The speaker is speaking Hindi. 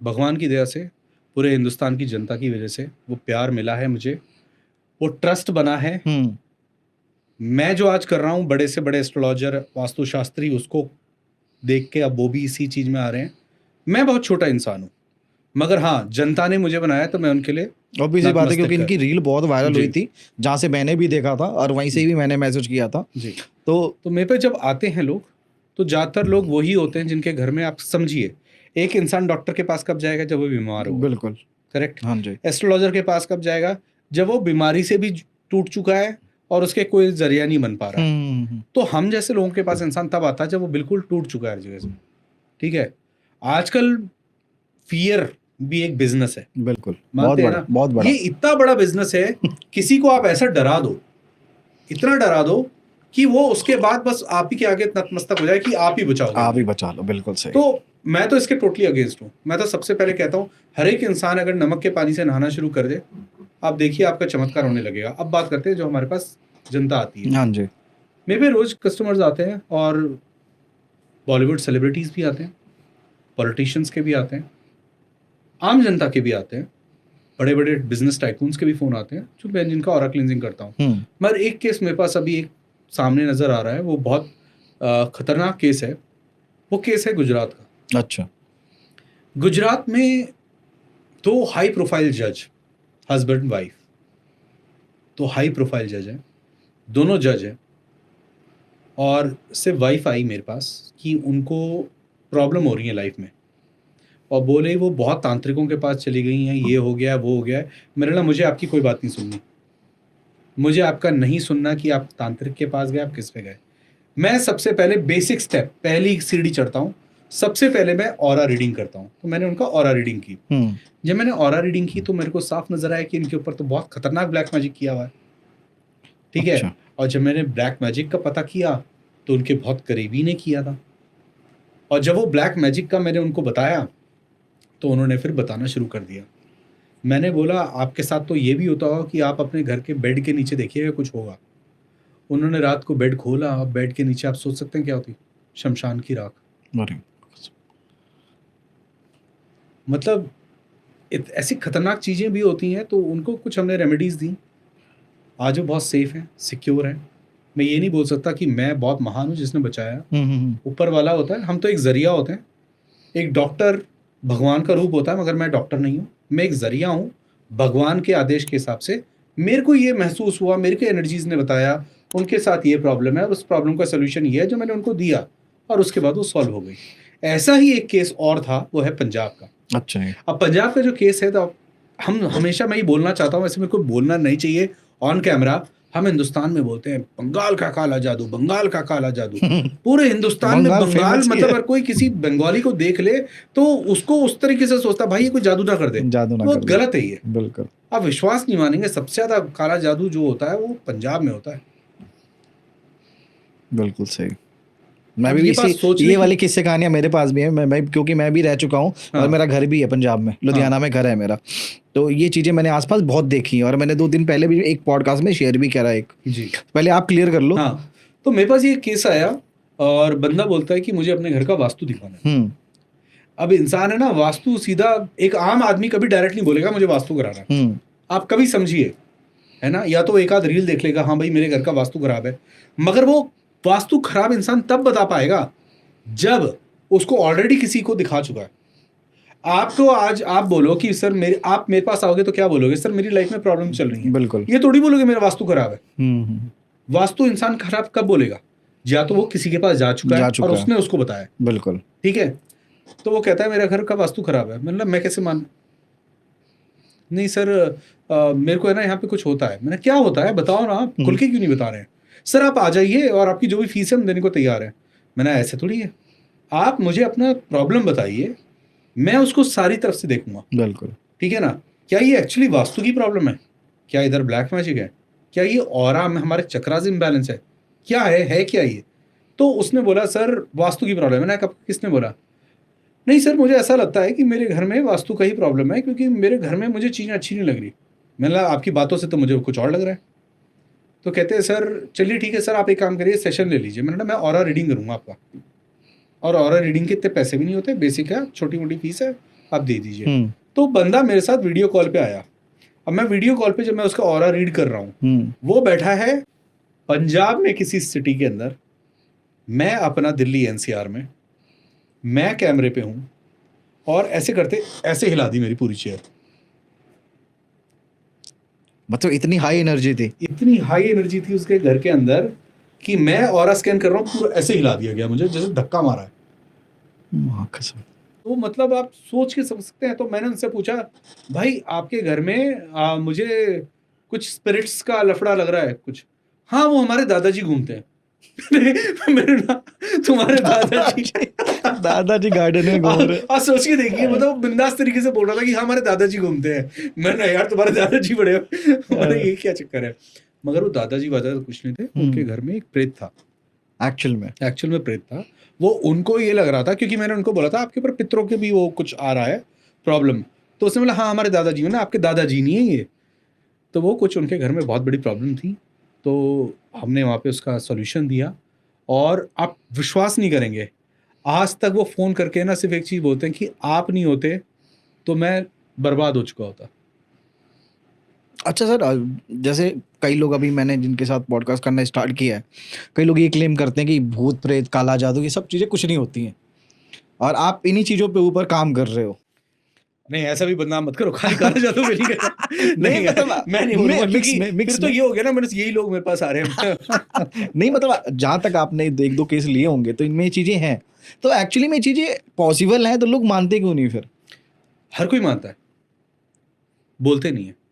भगवान की दया से, पूरे हिंदुस्तान की जनता की वजह से वो प्यार मिला है मुझे, वो ट्रस्ट बना है। मैं जो आज कर रहा हूँ, बड़े से बड़े एस्ट्रोलॉजर, वास्तुशास्त्री उसको देख के अब वो भी इसी चीज में आ रहे हैं। मैं बहुत छोटा इंसान हूँ, मगर हाँ, जनता ने मुझे बनाया तो मैं उनके लिए ऑब्वियस सी बात है, क्योंकि नतमस्तक इनकी है। रील बहुत वायरल हुई जी थी, जहाँ से मैंने भी देखा था और वहीं से भी मैंने मैसेज किया था। जी। तो तो मेरे पे जब आते हैं लोग, तो ज़्यादातर लोग वही होते हैं जिनके घर में, आप समझिए, एक इंसान डॉक्टर के पास कब जाएगा? जब वो बीमार होगा। बिल्कुल, करेक्ट। हाँ जी। एस्ट्रोलॉजर के पास कब जाएगा? जब वो बीमारी से भी टूट चुका है और उसके कोई जरिया नहीं बन पा रहा है। तो हम जैसे लोगों के पास इंसान तब आता है जब वो बिल्कुल टूट चुका है हर जगह से। ठीक है। आजकल फियर भी एक बिजनेस है, बिल्कुल, बहुत मानते हैं बड़ा, ना? बहुत बड़ा। ये इतना बड़ा बिजनेस है, किसी को आप ऐसा डरा दो, इतना डरा दो कि वो उसके बाद बस आप ही के आगे नतमस्तक हो जाए कि आप ही बचाओगे आप ही मुझे। बचा लो, बिल्कुल सही। तो मैं तो इसके टोटली अगेंस्ट हूँ। मैं तो सबसे पहले कहता हूँ, हर एक इंसान अगर नमक के पानी से नहाना शुरू कर दे, आप देखिए आपका चमत्कार होने लगेगा। अब बात करते हैं जो हमारे पास जनता आती है। हाँ जी। मेरे पे रोज कस्टमर्स आते हैं, और बॉलीवुड सेलिब्रिटीज भी आते हैं, पॉलिटिशियंस के भी आते हैं, आम जनता के भी आते हैं, बड़े बड़े बिजनेस टाइकून्स के भी फोन आते हैं, जो मैं जिनका ऑरा क्लिनजिंग करता हूँ। मगर एक केस मेरे पास अभी एक सामने नजर आ रहा है, वो बहुत खतरनाक केस है। वो केस है गुजरात का। अच्छा। गुजरात में दो हाई प्रोफाइल जज, हस्बैंड वाइफ, तो हाई प्रोफाइल जज हैं, दोनों जज हैं। और सिर्फ वाइफ आई मेरे पास कि उनको प्रॉब्लम हो रही है लाइफ में, और बोले वो बहुत तांत्रिकों के पास चली गई हैं, ये हो गया वो हो गया है। मेरे ना, मुझे आपकी कोई बात नहीं सुननी, मुझे आपका नहीं सुनना कि आप तांत्रिक के पास गए, आप किस पे गए। मैं सबसे पहले बेसिक स्टेप, पहली सीढ़ी चढ़ता हूँ, सबसे पहले मैं ऑरा रीडिंग करता हूँ। तो मैंने उनका ऑरा रीडिंग की। जब मैंने ऑरा रीडिंग की तो मेरे को साफ नजर आया कि इनके ऊपर तो बहुत खतरनाक ब्लैक मैजिक किया हुआ है। ठीक है। अच्छा। और जब मैंने ब्लैक मैजिक का पता किया तो उनके बहुत करीबी ने किया था। और जब वो ब्लैक मैजिक का मैंने उनको बताया तो उन्होंने फिर बताना शुरू कर दिया। मैंने बोला आपके साथ तो ये भी होता होगा कि आप अपने घर के बेड के नीचे देखिएगा कुछ होगा। उन्होंने रात को बेड खोला, अब बेड के नीचे आप सोच सकते हैं क्या होती? शमशान की राख। अरे, मतलब ऐसी खतरनाक चीजें भी होती हैं। तो उनको कुछ हमने रेमेडीज दी, आज वो बहुत सेफ हैं, सिक्योर हैं। मैं ये नहीं बोल सकता कि मैं बहुत महान हूँ जिसने बचाया, ऊपर वाला होता है, हम तो एक जरिया होते हैं। एक डॉक्टर भगवान का रूप होता है, मगर मैं डॉक्टर नहीं हूँ, मैं एक जरिया हूँ। भगवान के आदेश के हिसाब से मेरे को ये महसूस हुआ, मेरे को एनर्जीज ने बताया उनके साथ ये प्रॉब्लम है और उस प्रॉब्लम का सोल्यूशन ये है, जो मैंने उनको दिया, और उसके बाद वो सॉल्व हो गई। ऐसा ही एक केस और था, वो है पंजाब का। अच्छा है। अब पंजाब का जो केस है, तो हम हमेशा, मैं ये बोलना चाहता हूँ, वैसे मेरे को बोलना नहीं चाहिए ऑन कैमरा, हम हिंदुस्तान में बोलते हैं बंगाल का काला जादू, बंगाल का काला जादू। पूरे हिंदुस्तान में बंगाल बंगाल फेमस ही मतलब, है। अगर कोई किसी बंगाली को देख ले तो उसको उस तरीके से सोचता, भाई ये कोई जादू ना कर दे। जादू ना वो कर दे। गलत है ये। बिल्कुल, आप विश्वास नहीं मानेंगे, सबसे ज्यादा काला जादू जो होता है वो पंजाब में होता है। बिल्कुल सही। मैं अब भी ये बात इसी, सोचने ये की। वाली किस्से कहानियां मेरे पास भी है। मैं क्योंकि मैं भी रह चुका हूँ और हाँ मेरा घर भी है पंजाब में, लुधियाना में घर है मेरा। तो ये चीजें मैंने आसपास बहुत देखी हैं और मैंने 2 दिन पहले भी एक पॉडकास्ट में शेयर भी करा एक। जी। पहले आप क्लियर कर लो। हाँ, तो मेरे पास ये केस आया और बंदा बोलता है कि मुझे अपने घर का वास्तु दिखाना है। अब इंसान है ना, वास्तु सीधा एक आम आदमी कभी डायरेक्ट नहीं बोलेगा मुझे वास्तु कराना है। आप कभी समझिए, है ना, या तो एक आध रील देख लेगा, हाँ भाई मेरे घर का वास्तु खराब है, मगर वो वास्तु खराब इंसान तब बता पाएगा जब उसको ऑलरेडी किसी को दिखा चुका है। आप तो आज आप बोलो कि सर आप मेरे पास आओगे तो क्या बोलोगे? सर मेरी लाइफ में प्रॉब्लम चल रही है। बिल्कुल। ये थोड़ी बोलोगे मेरा वास्तु खराब है। वास्तु इंसान इंसान खराब कब बोलेगा? या तो वो किसी के पास जा चुका है और उसने उसको बताया। बिल्कुल। ठीक है। तो वो कहता है मेरा घर का वास्तु खराब है। मतलब मैं कैसे मान, नहीं सर मेरे को है ना यहाँ पे कुछ होता है। मैंने, क्या होता है बताओ ना, आप खुल के क्यों नहीं बता रहे हैं? सर आप आ जाइए और आपकी जो भी फीस है हम देने को तैयार है। मैंने, ऐसे थोड़ी है, आप मुझे अपना प्रॉब्लम बताइए, मैं उसको सारी तरफ से देखूंगा। बिल्कुल। ठीक है ना? क्या ये एक्चुअली वास्तु की प्रॉब्लम है? क्या इधर ब्लैक मैजिक है? क्या ये ऑरा में हमारे चक्रास इम्बैलेंस है? क्या है क्या ये? तो उसने बोला सर वास्तु की प्रॉब्लम है। मैंने कहा किसने बोला? नहीं सर मुझे ऐसा लगता है कि मेरे घर में वास्तु का ही प्रॉब्लम है, क्योंकि मेरे घर में मुझे चीज़ें अच्छी नहीं लग रही। मैंने कहा आपकी बातों से तो मुझे कुछ और लग रहा है। तो कहते हैं सर चलिए ठीक है सर, आप एक काम करिए सेशन ले लीजिए। मैंने कहा मैं ऑरा रीडिंग करूंगा आपका, और ऑरा रीडिंग के इतने पैसे भी नहीं होते, बेसिक है, छोटी मोटी फीस है, आप दे दीजिए। तो बंदा मेरे साथ वीडियो कॉल पे आया। अब मैं वीडियो कॉल पे जब मैं उसका ऑरा रीड कर रहा हूँ, वो बैठा है पंजाब में किसी सिटी के अंदर, मैं अपना दिल्ली एनसीआर में, मैं कैमरे पे हूँ, और ऐसे करते ऐसे हिला दी मेरी पूरी चेयर। मतलब इतनी हाई एनर्जी थी, इतनी हाई एनर्जी थी उसके घर के अंदर कि मैं ऑरा स्कैन कर रहा हूँ, पूरा ऐसे हिला दिया गया मुझे जैसे धक्का मारा है। कसम। तो मतलब आप सोच के समझ सकते हैं। तो मैंने उनसे पूछा, भाई आपके घर में मुझे कुछ स्पिरिट्स का लफड़ा लग रहा है कुछ? हाँ, वो हमारे दादाजी घूमते हैं। मेरे ना, तुम्हारे दादाजी गार्डन में घूम रहे। आप सोच के देखिए, मतलब बिंदास तरीके से बोल रहा था कि हाँ, हमारे दादाजी घूमते हैं। मैंने यार तुम्हारे दादाजी बड़े मतलब ये क्या चक्कर है? मगर वो दादाजी वादा कुछ नहीं थे, उनके घर में एक प्रेत था। एक्चुअल में प्रेत था। वो उनको ये लग रहा था, क्योंकि मैंने उनको बोला था आपके ऊपर पितरों के भी वो कुछ आ रहा है प्रॉब्लम। तो उसने बोला हाँ हमारे दादाजी हैं ना, आपके दादाजी नहीं है ये। तो वो कुछ उनके घर में बहुत बड़ी प्रॉब्लम थी, तो हमने वहाँ पे उसका सॉल्यूशन दिया। और आप विश्वास नहीं करेंगे, आज तक वो फ़ोन करके ना सिर्फ एक चीज़ बोलते हैं कि आप नहीं होते तो मैं बर्बाद हो चुका होता। अच्छा सर, जैसे कई लोग, अभी मैंने जिनके साथ पॉडकास्ट करना स्टार्ट किया है, कई लोग ये क्लेम करते हैं कि भूत प्रेत काला जादू ये सब चीज़ें कुछ नहीं होती हैं, और आप इन्हीं चीज़ों पे ऊपर काम कर रहे हो। नहीं, ऐसा भी बदनाम मत करो, खाली काला जादू में नहीं करता। नहीं मतलब मैं नहीं बोलूँगा, क्योंकि मिक्स फिर तो ये हो गया ना, मेरे से यही लोग मेरे पास आ रहे हैं। नहीं, मतलब जहाँ तक आपने 1-2 केस लिए होंगे तो इनमें ये चीज़ें हैं, तो एक्चुअली में ये चीज़ें पॉसिबल हैं तो लोग मानते क्यों नहीं फिर? हर कोई मानता है, बोलते नहीं है।